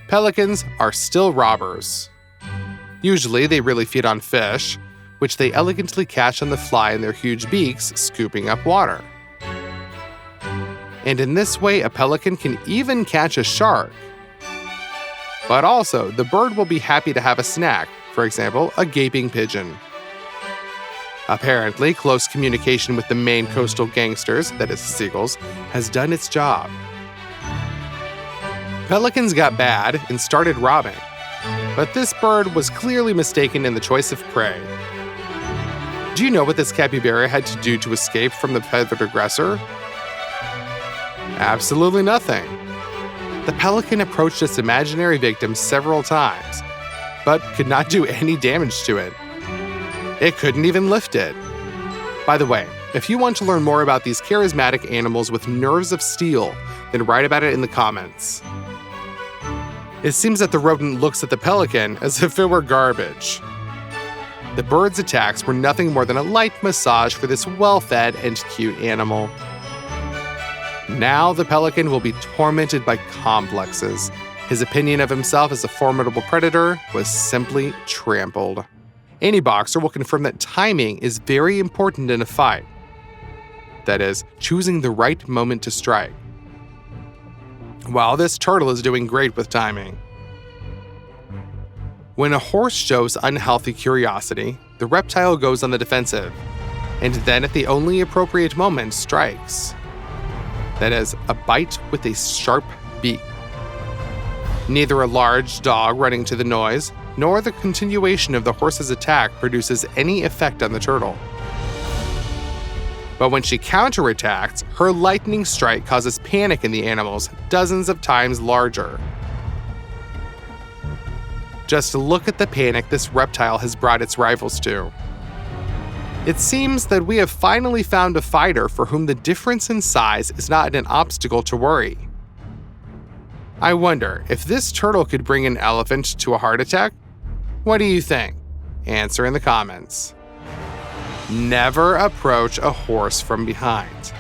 pelicans are still robbers. Usually, they really feed on fish, which they elegantly catch on the fly in their huge beaks, scooping up water. And in this way, a pelican can even catch a shark. But also, the bird will be happy to have a snack, for example, a gaping pigeon. Apparently, close communication with the Maine coastal gangsters, that is seagulls, has done its job. Pelicans got bad and started robbing, but this bird was clearly mistaken in the choice of prey. Do you know what this capybara had to do to escape from the feathered aggressor? Absolutely nothing. The pelican approached its imaginary victim several times, but could not do any damage to it. It couldn't even lift it. By the way, if you want to learn more about these charismatic animals with nerves of steel, then write about it in the comments. It seems that the rodent looks at the pelican as if it were garbage. The bird's attacks were nothing more than a light massage for this well-fed and cute animal. Now the pelican will be tormented by complexes. His opinion of himself as a formidable predator was simply trampled. Any boxer will confirm that timing is very important in a fight. That is, choosing the right moment to strike. While this turtle is doing great with timing. When a horse shows unhealthy curiosity, the reptile goes on the defensive, and then at the only appropriate moment strikes. That is, a bite with a sharp beak. Neither a large dog running to the noise, nor the continuation of the horse's attack produces any effect on the turtle. But when she counterattacks, her lightning strike causes panic in the animals dozens of times larger. Just look at the panic this reptile has brought its rivals to. It seems that we have finally found a fighter for whom the difference in size is not an obstacle to worry. I wonder if this turtle could bring an elephant to a heart attack? What do you think? Answer in the comments. Never approach a horse from behind.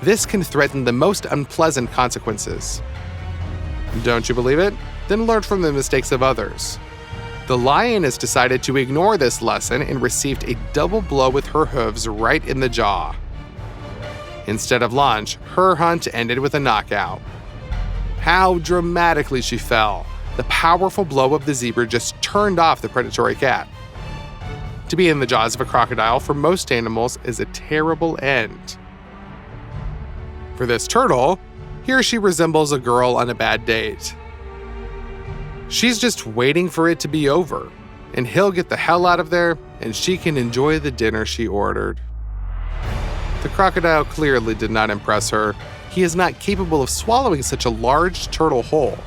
This can threaten the most unpleasant consequences. Don't you believe it? Then learn from the mistakes of others. The lioness decided to ignore this lesson and received a double blow with her hooves right in the jaw. Instead of lunch, her hunt ended with a knockout. How dramatically she fell. The powerful blow of the zebra just turned off the predatory cat. To be in the jaws of a crocodile for most animals is a terrible end. For this turtle, here she resembles a girl on a bad date. She's just waiting for it to be over, and he'll get the hell out of there, and she can enjoy the dinner she ordered. The crocodile clearly did not impress her. He is not capable of swallowing such a large turtle whole,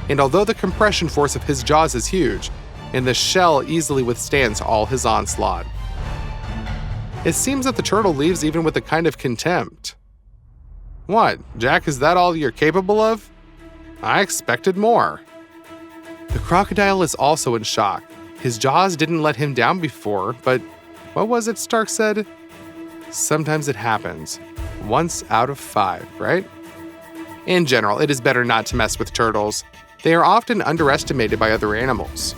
and although the compression force of his jaws is huge, and the shell easily withstands all his onslaught. It seems that the turtle leaves even with a kind of contempt. What, Jack, is that all you're capable of? I expected more. The crocodile is also in shock. His jaws didn't let him down before, but what was it Stark said? Sometimes it happens. Once out of 5, right? In general, it is better not to mess with turtles. They are often underestimated by other animals.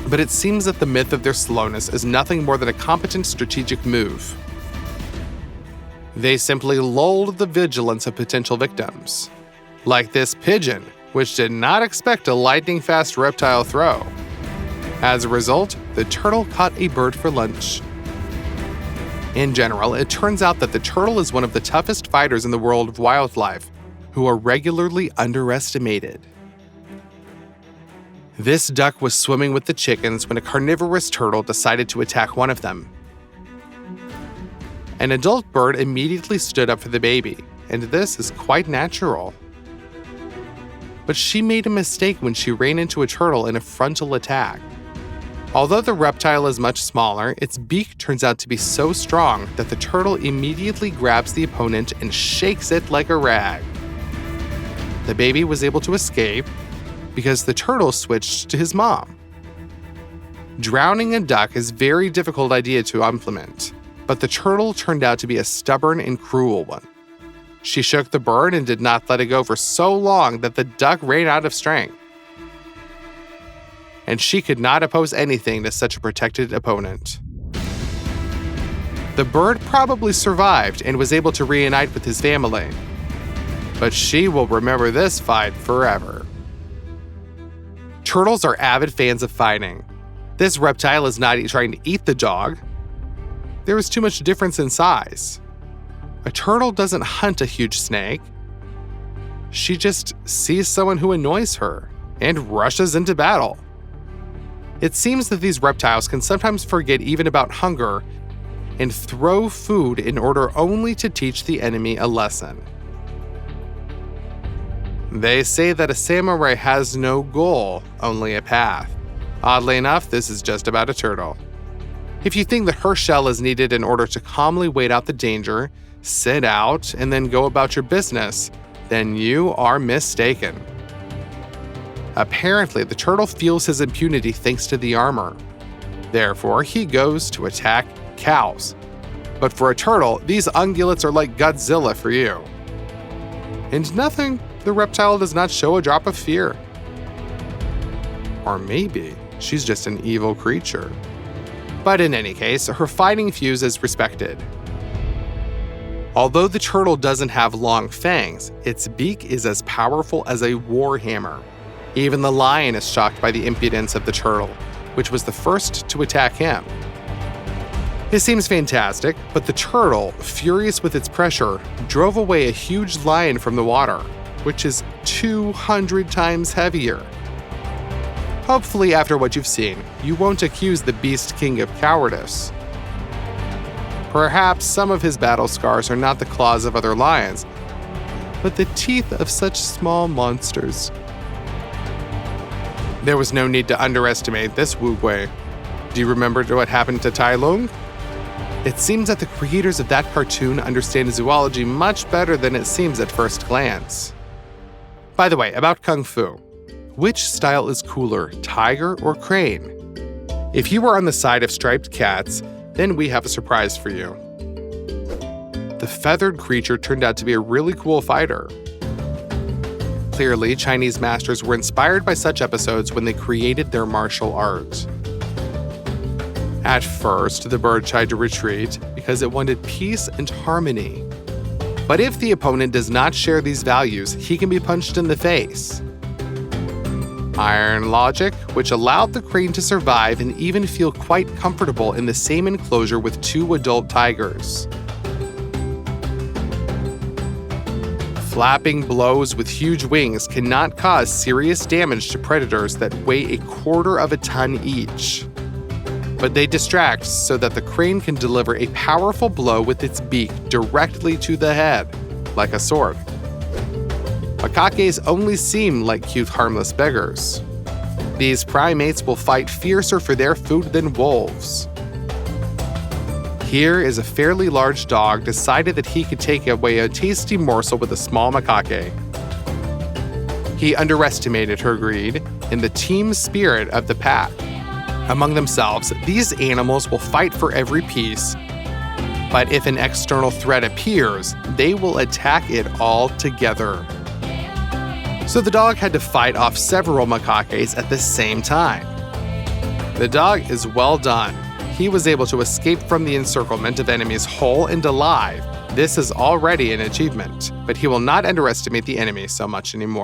But it seems that the myth of their slowness is nothing more than a competent strategic move. They simply lulled the vigilance of potential victims. Like this pigeon, which did not expect a lightning-fast reptile throw. As a result, the turtle caught a bird for lunch. In general, it turns out that the turtle is one of the toughest fighters in the world of wildlife, who are regularly underestimated. This duck was swimming with the chickens when a carnivorous turtle decided to attack one of them. An adult bird immediately stood up for the baby, and this is quite natural. But she made a mistake when she ran into a turtle in a frontal attack. Although the reptile is much smaller, its beak turns out to be so strong that the turtle immediately grabs the opponent and shakes it like a rag. The baby was able to escape because the turtle switched to his mom. Drowning a duck is a very difficult idea to implement, but the turtle turned out to be a stubborn and cruel one. She shook the bird and did not let it go for so long that the duck ran out of strength. And she could not oppose anything to such a protected opponent. The bird probably survived and was able to reunite with his family. But she will remember this fight forever. Turtles are avid fans of fighting. This reptile is not trying to eat the dog. There is too much difference in size. A turtle doesn't hunt a huge snake. She just sees someone who annoys her and rushes into battle. It seems that these reptiles can sometimes forget even about hunger and throw food in order only to teach the enemy a lesson. They say that a samurai has no goal, only a path. Oddly enough, this is just about a turtle. If you think that her shell is needed in order to calmly wait out the danger, sit out, and then go about your business, then you are mistaken. Apparently, the turtle feels his impunity thanks to the armor. Therefore, he goes to attack cows. But for a turtle, these ungulates are like Godzilla for you. And nothing, the reptile does not show a drop of fear. Or maybe she's just an evil creature. But in any case, her fighting fuse is respected. Although the turtle doesn't have long fangs, its beak is as powerful as a war hammer. Even the lion is shocked by the impudence of the turtle, which was the first to attack him. It seems fantastic, but the turtle, furious with its pressure, drove away a huge lion from the water, which is 200 times heavier. Hopefully, after what you've seen, you won't accuse the Beast King of cowardice. Perhaps some of his battle scars are not the claws of other lions, but the teeth of such small monsters. There was no need to underestimate this Wu Gui. Do you remember what happened to Tai Lung? It seems that the creators of that cartoon understand zoology much better than it seems at first glance. By the way, about Kung Fu. Which style is cooler, tiger or crane? If you were on the side of striped cats, then we have a surprise for you. The feathered creature turned out to be a really cool fighter. Clearly, Chinese masters were inspired by such episodes when they created their martial art. At first, the bird tried to retreat because it wanted peace and harmony. But if the opponent does not share these values, he can be punched in the face. Iron logic, which allowed the crane to survive and even feel quite comfortable in the same enclosure with two adult tigers. Flapping blows with huge wings cannot cause serious damage to predators that weigh 1/4 ton each. But they distract so that the crane can deliver a powerful blow with its beak directly to the head, like a sword. Macaques only seem like cute, harmless beggars. These primates will fight fiercer for their food than wolves. Here is a fairly large dog decided that he could take away a tasty morsel with a small macaque. He underestimated her greed and the team spirit of the pack. Among themselves, these animals will fight for every piece, but if an external threat appears, they will attack it all together. So the dog had to fight off several macaques at the same time. The dog is well done. He was able to escape from the encirclement of enemies whole and alive. This is already an achievement, but he will not underestimate the enemy so much anymore.